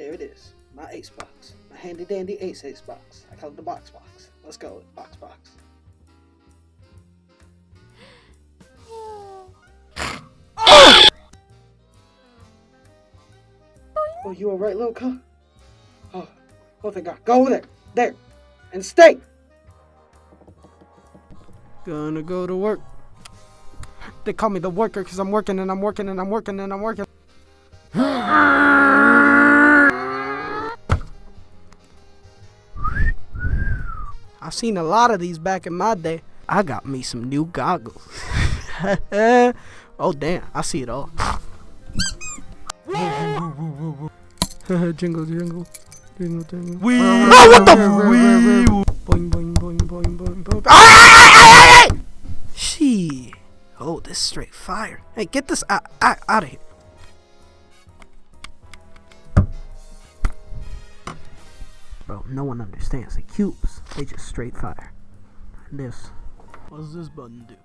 Here it is. My ace box. My handy dandy ace box. I call it the box. Let's go. Box. Oh, you alright, little car? Oh, thank God. Go over there, and stay. Gonna go to work. They call me the worker because I'm working. I've seen a lot of these back in my day. I got me some new goggles. Oh damn, I see it all. Jingle. Oh, what the? Boing, boing. Ah! Shit. Oh, this is straight fire. Hey, get this out of here. Bro, no one understands. The cubes, they just straight fire. And this. What does this button do?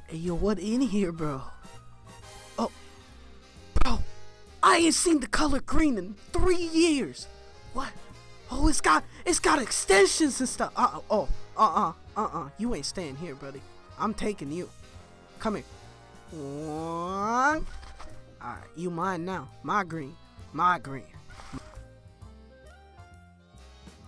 Hey, yo, what in here, bro? Oh, bro, I ain't seen the color green in 3 years. What? Oh, it's got extensions and stuff. You ain't staying here, buddy. I'm taking you. Come here. Alright, you mine now. My green.